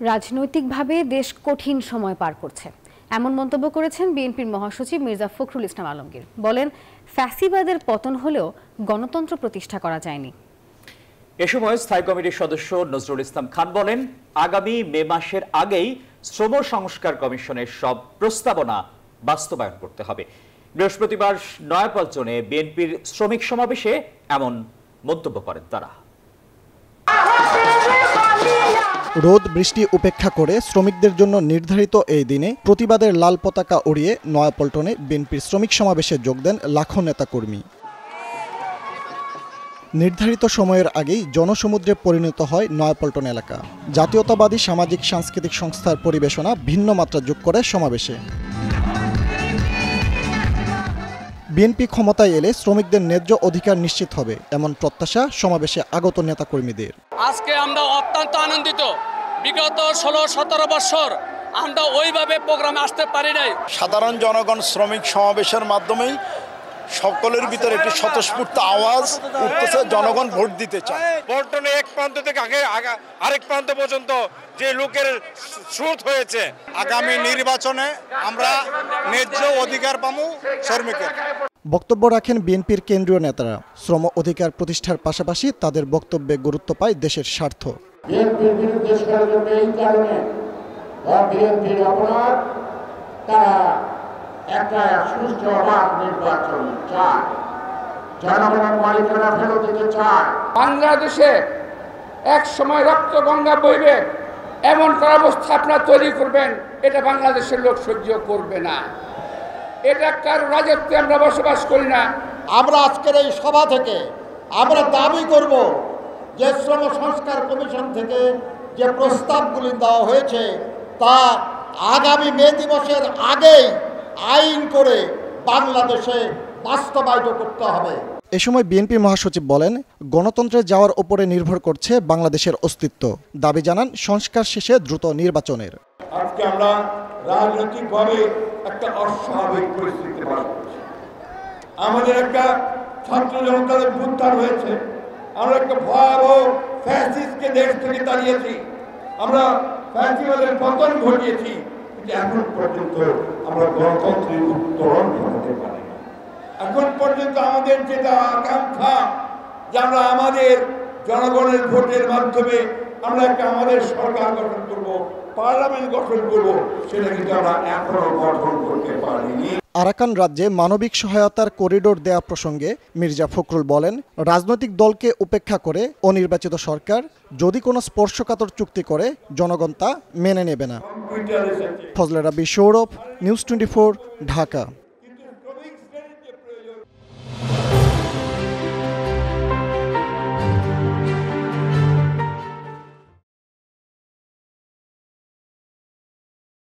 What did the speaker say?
রাজনৈতিকভাবে দেশ কঠিন সময় পার করছে, এমন মন্তব্য করেছেন বিএনপির মহাসচিব মির্জা ফখরুল ইসলাম আলমগীর। বলেন, ফ্যাসিবাদের পতন হলেও গণতন্ত্র প্রতিষ্ঠা করা যায়নি। এ সময় স্থায়ী কমিটির সদস্য নজরুল ইসলাম খান বলেন, আগামী মে মাসের আগেই শ্রম সংস্কার কমিশনের সব প্রস্তাবনা বাস্তবায়ন করতে হবে। বৃহস্পতিবার নয়াপল্টনে বিএনপির শ্রমিক সমাবেশে এমন মন্তব্য করেন তারা। রোদ বৃষ্টি উপেক্ষা করে শ্রমিকদের জন্য নির্ধারিত এই দিনে প্রতিবাদের লাল পতাকা উড়িয়ে নয়াপল্টনে বিএনপির শ্রমিক সমাবেশে যোগ দেন লাখো নেতাকর্মী। নির্ধারিত সময়ের আগেই জনসমুদ্রে পরিণত হয় নয়াপল্টন এলাকা। জাতীয়তাবাদী সামাজিক সাংস্কৃতিক সংস্থার পরিবেশনা ভিন্ন মাত্রা যোগ করে সমাবেশে। বিএনপি ক্ষমতায় এলে শ্রমিকদের ন্যায্য অধিকার নিশ্চিত হবে, এমন প্রত্যাশা সমাবেশে আগত নেতাকর্মীদের। আজকে আমরা অত্যন্ত আনন্দিত। বিগত 16-17 বছর আমরা ওইভাবে প্রোগ্রামে আসতে পারি নাই। সাধারণ জনগণ শ্রমিক সমাবেশের মাধ্যমেই সকলের ভিতরে একটি স্বতঃস্ফূর্ত আওয়াজ উঠতেছে, জনগণ ভোট দিতে চায়। পল্টনে এক প্রান্ত থেকে আরেক প্রান্ত পর্যন্ত যে লোকের স্রোত হয়েছে, আগামী নির্বাচনে আমরা ন্যায্য অধিকার পাবো শ্রমিকের। বক্তব্য রাখেন বিএনপির কেন্দ্রীয় নেতারা। শ্রম অধিকার প্রতিষ্ঠার পাশাপাশি তাদের বক্তব্যে গুরুত্ব পায় দেশের স্বার্থ। বিএনপির বিরুদ্ধে ষড়যন্ত্র এই কারণে বিএনপির অপরাধ, তারা একটা সুষ্ঠু অবাধ নির্বাচন চায়, জনগণের মালিকানা ফেরত দিতে চায়। বাংলাদেশে এক সময় রক্ত গঙ্গা বইবে এমন একটা অবস্থা আপনারা তৈরি করবেন, এটা বাংলাদেশের লোক সহ্য করবে না। এটা কারো রাজত্বে আমরা বসবাস করি না। আমরা আজকের এই সভা থেকে আমরা দাবি করব যে শ্রম সংস্কার কমিশন থেকে যে প্রস্তাবগুলি দেওয়া হয়েছে তা আগামী মে দিবসের আগেই আইন করে বাংলাদেশে বাস্তবায়িত করতে হবে। এ সময় বিএনপি মহাসচিব বলেন, গণতন্ত্রে যাওয়ার উপরে নির্ভর করছে বাংলাদেশের অস্তিত্ব। দাবি জানান সংস্কার শেষে দ্রুত নির্বাচনের। আজকে আমরা রাজনৈতিকভাবে একটা অস্বাভাবিক পরিস্থিতি পার করছি। আমাদের একটা ছাত্র জনতার উত্থান হয়েছে, আমরা একটা ভয়াবহ ফ্যাসিস্টকে দেশ থেকে তাড়িয়েছি, আমরা ফ্যাসিবাদের পতন ঘটিয়েছি, কিন্তু এখন পর্যন্ত আমরা গণতন্ত্রের উত্তরণ ঘটাতে পারি না। এখন পর্যন্ত আমাদের যেটা আকাঙ্ক্ষা যে আমরা আমাদের জনগণের ভোটের মাধ্যমে আমরা একটা আমাদের সরকার গঠন করব, পার্লামেন্ট গঠন করব, সেটা কিন্তু আমরা এখনো গঠন করতে পারিনি। আরাকান রাজ্যে মানবিক সহায়তার করিডোর দেয়া প্রসঙ্গে মির্জা ফখরুল বলেন, রাজনৈতিক দলকে উপেক্ষা করে অনির্বাচিত সরকার যদি কোনো স্পর্শকাতর চুক্তি করে জনগণ তা মেনে নেবে না। ফজলে রাব্বি, সৌরভ, নিউজ 24, ঢাকা।